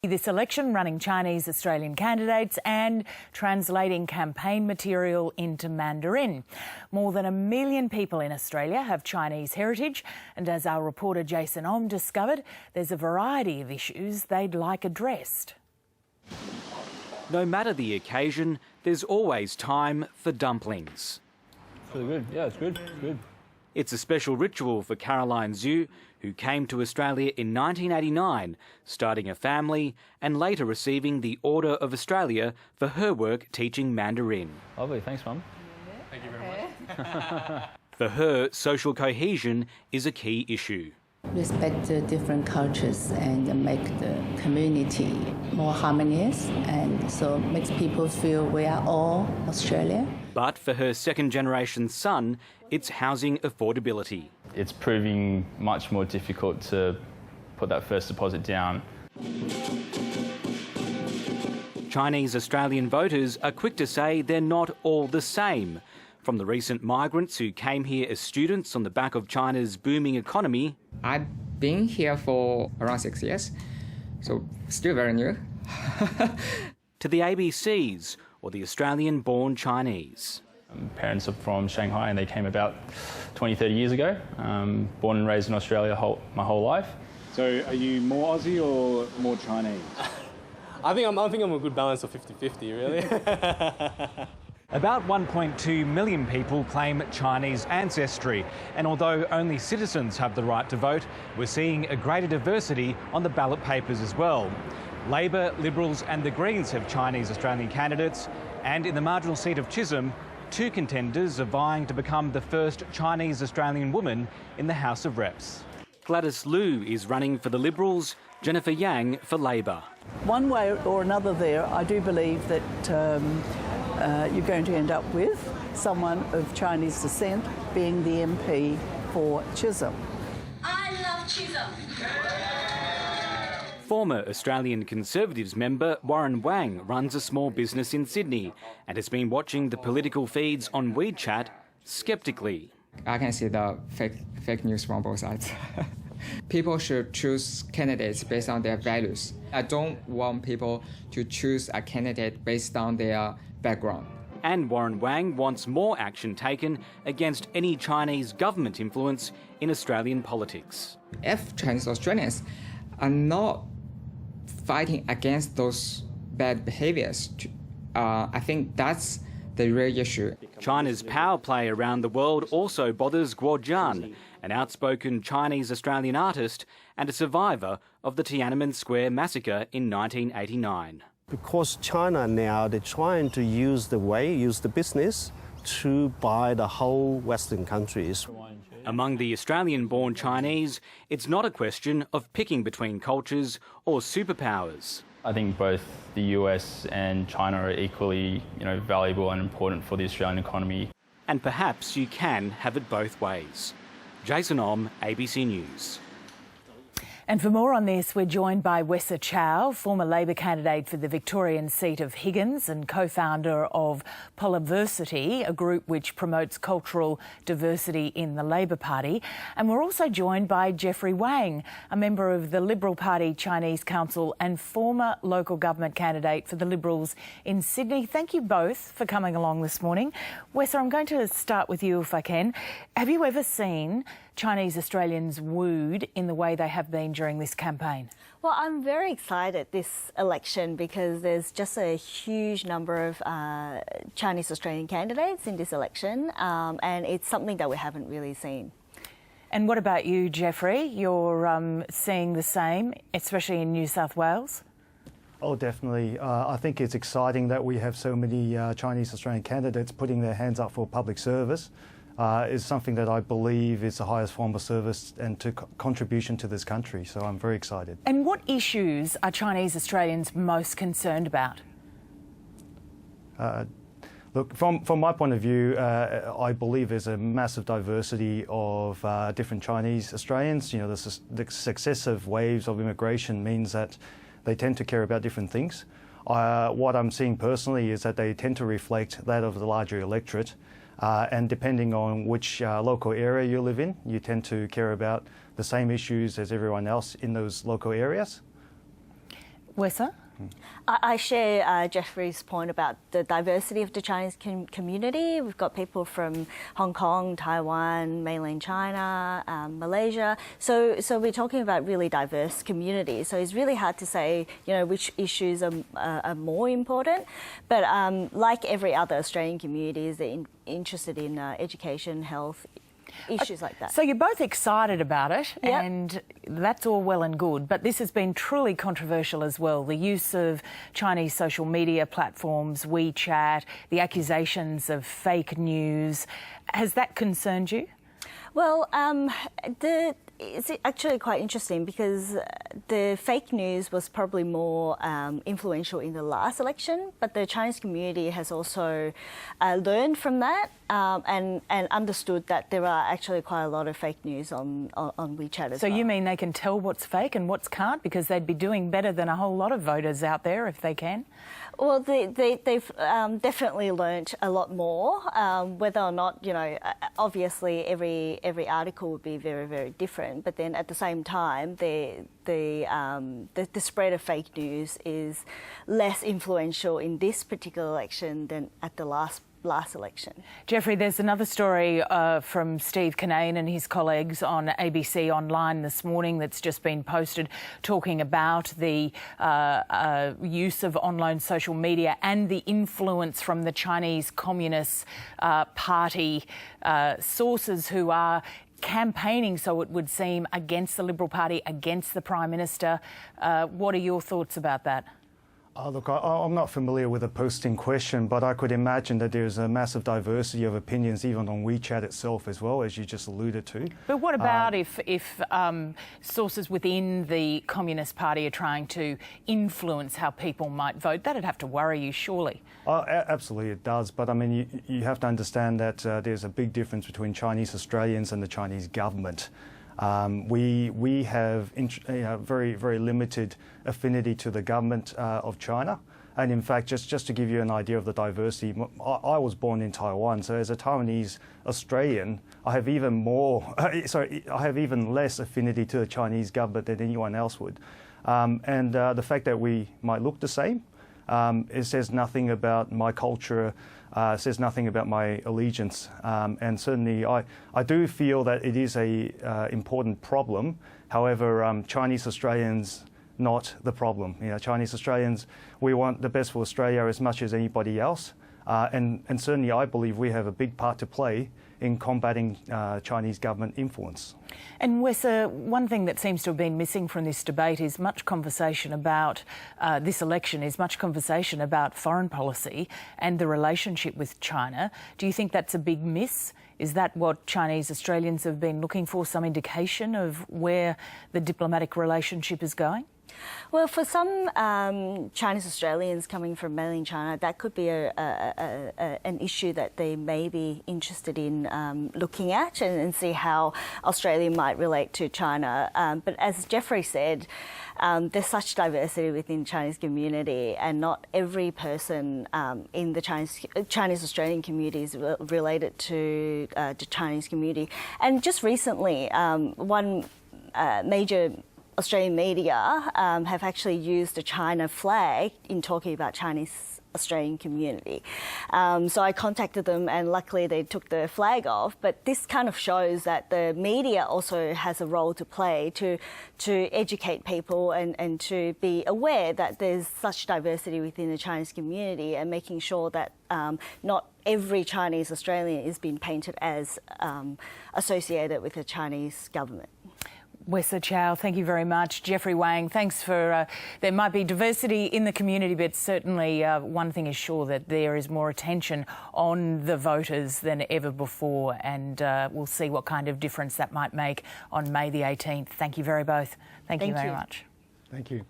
This election running Chinese Australian candidates and translating campaign material into Mandarin. More than 1 million people in Australia have Chinese heritage, and as our reporter Jason Om discovered, there's a variety of issues they'd like addressed. No matter the occasion, there's always time for dumplings. It's really good. Yeah, it's good. It's good. It's a special ritual for Caroline Zhu, who came to Australia in 1989, starting a family and later receiving the Order of Australia for her work teaching Mandarin. Lovely. Thanks, Mum. Thank you very much. For her, social cohesion is a key issue. Respect the different cultures and make the community more harmonious, and so makes people feel we are all Australia. But for her second-generation son, it's housing affordability. It's proving much more difficult to put that first deposit down. Chinese Australian voters are quick to say they're not all the same. From the recent migrants who came here as students on the back of China's booming economy. I've been here for around 6 years, so still very new. To the ABCs, or the Australian-born Chinese. Parents are from Shanghai and they came about 20, 30 years ago. Born and raised in Australia my whole life. So are you more Aussie or more Chinese? I think I'm a good balance of 50-50, really. About 1.2 million people claim Chinese ancestry, and although only citizens have the right to vote, we're seeing a greater diversity on the ballot papers as well. Labor, Liberals and the Greens have Chinese Australian candidates, and in the marginal seat of Chisholm, 2 contenders are vying to become the first Chinese Australian woman in the House of Reps. Gladys Liu is running for the Liberals, Jennifer Yang for Labor. One way or another there, I do believe that you're going to end up with someone of Chinese descent being the MP for Chisholm. I love Chisholm. Former Australian Conservatives member Warren Wang runs a small business in Sydney and has been watching the political feeds on WeChat sceptically. I can see the fake news from both sides. People should choose candidates based on their values. I don't want people to choose a candidate based on their background. And Warren Wang wants more action taken against any Chinese government influence in Australian politics. If Chinese Australians are not fighting against those bad behaviours, I think that's the real issue. China's power play around the world also bothers Guo Jian, an outspoken Chinese Australian artist and a survivor of the Tiananmen Square massacre in 1989. Because China now, they're trying to use the business to buy the whole Western countries. Among the Australian-born Chinese, it's not a question of picking between cultures or superpowers. I think both the US and China are equally, valuable and important for the Australian economy. And perhaps you can have it both ways. Jason Om, ABC News. And for more on this, we're joined by Wesa Chau, former Labor candidate for the Victorian seat of Higgins and co-founder of Polyversity, a group which promotes cultural diversity in the Labor Party. And we're also joined by Jeffrey Wang, a member of the Liberal Party Chinese Council and former local government candidate for the Liberals in Sydney. Thank you both for coming along this morning. Wesa, I'm going to start with you if I can. Have you ever seen Chinese Australians wooed in the way they have been during this campaign? Well, I'm very excited this election because there's just a huge number of Chinese Australian candidates in this election, and it's something that we haven't really seen. And what about you, Jeffrey? You're seeing the same, especially in New South Wales? Oh, definitely. I think it's exciting that we have so many Chinese Australian candidates putting their hands up for public service. Is something that I believe is the highest form of service and to contribution to this country. So I'm very excited. And what issues are Chinese Australians most concerned about? Look, from my point of view, I believe there's a massive diversity of different Chinese Australians. The successive waves of immigration means that they tend to care about different things. What I'm seeing personally is that they tend to reflect that of the larger electorate. And depending on which local area you live in, you tend to care about the same issues as everyone else in those local areas. Wesa? I share Jeffrey's point about the diversity of the Chinese community. We've got people from Hong Kong, Taiwan, mainland China, Malaysia. So we're talking about really diverse communities. So it's really hard to say, which issues are more important. But like every other Australian community, they're interested in education, health, issues like that. So you're both excited about it, Yep. and that's all well and good, but this has been truly controversial as well. The use of Chinese social media platforms, WeChat, the accusations of fake news. Has that concerned you? Well, it's actually quite interesting because the fake news was probably more influential in the last election, but the Chinese community has also learned from that and understood that there are actually quite a lot of fake news on WeChat as well. So you mean they can tell what's fake and what's can't, because they'd be doing better than a whole lot of voters out there if they can? Well, they've definitely learnt a lot more. Whether or not, obviously every article would be very, very different. But then at the same time, the spread of fake news is less influential in this particular election than at the last election. Jeffrey, there's another story from Steve Kinane and his colleagues on ABC Online this morning that's just been posted, talking about the use of online social media and the influence from the Chinese Communist Party sources who are campaigning, so it would seem, against the Liberal Party, against the Prime Minister. What are your thoughts about that? Look, I'm not familiar with the post in question, but I could imagine that there's a massive diversity of opinions even on WeChat itself as well, as you just alluded to. But what about if sources within the Communist Party are trying to influence how people might vote? That'd have to worry you, surely. Absolutely it does, but I mean, you have to understand that there's a big difference between Chinese Australians and the Chinese government. We have very, very limited affinity to the government of China. And in fact, just to give you an idea of the diversity, I was born in Taiwan, so as a Taiwanese Australian, I have even less affinity to the Chinese government than anyone else would. The fact that we might look the same, it says nothing about my culture, says nothing about my allegiance, and certainly I do feel that it is a important problem. However, Chinese Australians not the problem. Chinese Australians, we want the best for Australia as much as anybody else, and certainly I believe we have a big part to play in combating Chinese government influence. And Wesa, one thing that seems to have been missing from this debate is much conversation about this election, is much conversation about foreign policy and the relationship with China. Do you think that's a big miss? Is that what Chinese Australians have been looking for, some indication of where the diplomatic relationship is going? Well, for some Chinese Australians coming from mainland China, that could be an issue that they may be interested in looking at and see how Australia might relate to China. But as Jeffrey said, there's such diversity within the Chinese community, and not every person in the Chinese Australian community is related to the Chinese community. And just recently, one major Australian media have actually used the China flag in talking about Chinese Australian community. So I contacted them, and luckily they took the flag off. But this kind of shows that the media also has a role to play to educate people and to be aware that there's such diversity within the Chinese community, and making sure that not every Chinese Australian is being painted as associated with the Chinese government. Wesa, Chau, thank you very much. Jeffrey Wang, thanks for... there might be diversity in the community, but certainly one thing is sure, that there is more attention on the voters than ever before, and we'll see what kind of difference that might make on May the 18th. Thank you very both. Thank you very much. Thank you.